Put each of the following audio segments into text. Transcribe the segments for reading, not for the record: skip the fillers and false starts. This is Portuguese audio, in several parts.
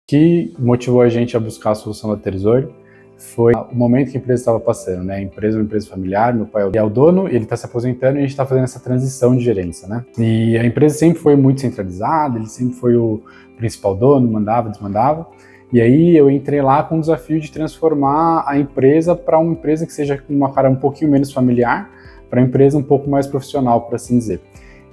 que motivou a gente a buscar a solução da Terzoni foi o momento que a empresa estava passando, né? A empresa é uma empresa familiar, meu pai é o dono, ele está se aposentando e a gente está fazendo essa transição de gerência, né? E a empresa sempre foi muito centralizada, ele sempre foi o principal dono, mandava, desmandava. E aí eu entrei lá com o desafio de transformar a empresa para uma empresa que seja com uma cara um pouquinho menos familiar, para uma empresa um pouco mais profissional, por assim dizer.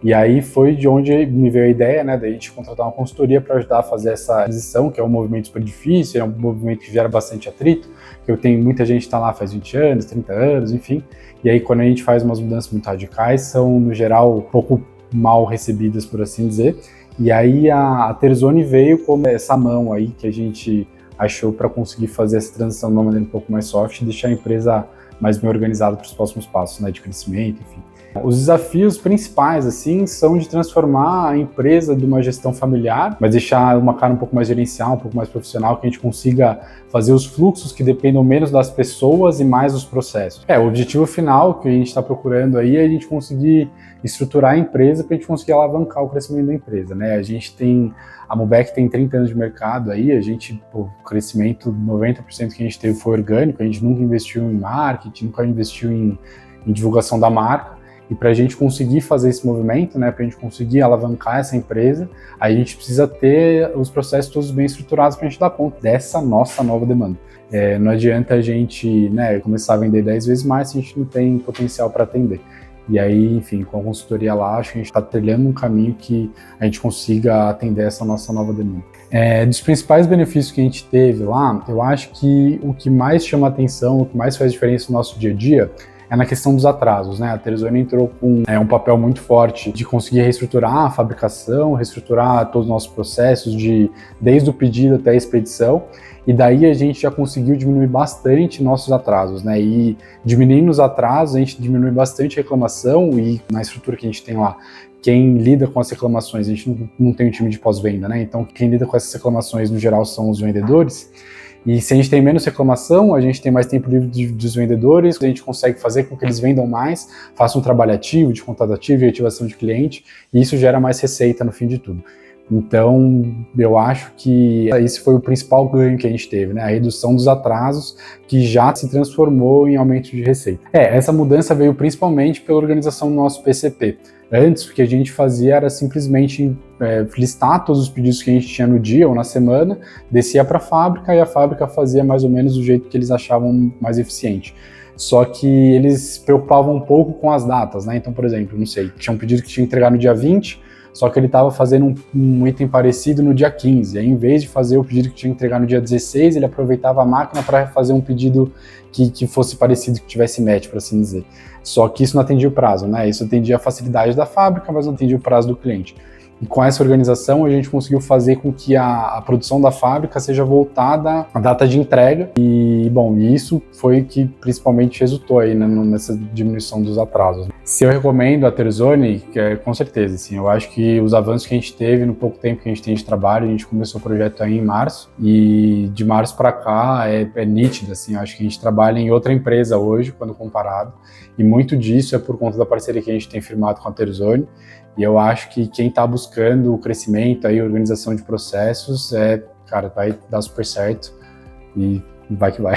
E aí foi de onde me veio a ideia, né, da gente contratar uma consultoria para ajudar a fazer essa transição, que é um movimento super difícil, é um movimento que gera bastante atrito, que eu tenho muita gente que está lá faz 20 anos, 30 anos, enfim. E aí quando a gente faz umas mudanças muito radicais, são, no geral, um pouco mal recebidas, por assim dizer. E aí a Terzoni veio como essa mão aí que a gente achou para conseguir fazer essa transição de uma maneira um pouco mais soft e deixar a empresa mais bem organizada para os próximos passos, né, de crescimento, enfim. Os desafios principais, assim, são de transformar a empresa de uma gestão familiar, mas deixar uma cara um pouco mais gerencial, um pouco mais profissional, que a gente consiga fazer os fluxos que dependam menos das pessoas e mais dos processos. O objetivo final que a gente está procurando aí é a gente conseguir estruturar a empresa para a gente conseguir alavancar o crescimento da empresa, né? A Mobeq tem 30 anos de mercado aí, o crescimento, 90% que a gente teve foi orgânico, a gente nunca investiu em marketing, nunca investiu em divulgação da marca. E para a gente conseguir fazer esse movimento, né, para a gente conseguir alavancar essa empresa, a gente precisa ter os processos todos bem estruturados para a gente dar conta dessa nossa nova demanda. Não adianta a gente, né, começar a vender 10 vezes mais se a gente não tem potencial para atender. E aí, enfim, com a consultoria lá, acho que a gente está trilhando um caminho que a gente consiga atender essa nossa nova demanda. Dos principais benefícios que a gente teve lá, eu acho que o que mais chama atenção, o que mais faz diferença no nosso dia a dia, é na questão dos atrasos, né? A Terzoni entrou com um papel muito forte de conseguir reestruturar a fabricação, reestruturar todos os nossos processos, desde o pedido até a expedição, e daí a gente já conseguiu diminuir bastante nossos atrasos, né? E diminuindo os atrasos, a gente diminui bastante a reclamação, e na estrutura que a gente tem lá, quem lida com as reclamações, a gente não tem um time de pós-venda, né? Então quem lida com essas reclamações, no geral, são os vendedores. E se a gente tem menos reclamação, a gente tem mais tempo livre dos vendedores, a gente consegue fazer com que eles vendam mais, façam um trabalho ativo, de contato ativo e ativação de cliente, e isso gera mais receita no fim de tudo. Então, eu acho que esse foi o principal ganho que a gente teve, né? A redução dos atrasos, que já se transformou em aumento de receita. Essa mudança veio principalmente pela organização do nosso PCP. Antes, o que a gente fazia era simplesmente listar todos os pedidos que a gente tinha no dia ou na semana, descia para a fábrica e a fábrica fazia mais ou menos do jeito que eles achavam mais eficiente. Só que eles se preocupavam um pouco com as datas, né? Então, por exemplo, não sei, tinha um pedido que tinha que entregar no dia 20, só que ele estava fazendo um item parecido no dia 15. Aí, em vez de fazer o pedido que tinha que entregar no dia 16, ele aproveitava a máquina para fazer um pedido que fosse parecido, que tivesse match, por assim dizer. Só que isso não atendia o prazo, né? Isso atendia a facilidade da fábrica, mas não atendia o prazo do cliente. E com essa organização, a gente conseguiu fazer com que a produção da fábrica seja voltada à data de entrega. E, bom, isso foi o que principalmente resultou aí, né, nessa diminuição dos atrasos. Se eu recomendo a Terzoni, com certeza, assim, eu acho que os avanços que a gente teve no pouco tempo que a gente tem de trabalho, a gente começou o projeto aí em março, e de março para cá é nítido, assim, eu acho que a gente trabalha em outra empresa hoje, quando comparado, e muito disso é por conta da parceria que a gente tem firmado com a Terzoni. E eu acho que quem está buscando o crescimento, aí, organização de processos, vai dar super certo e vai que vai.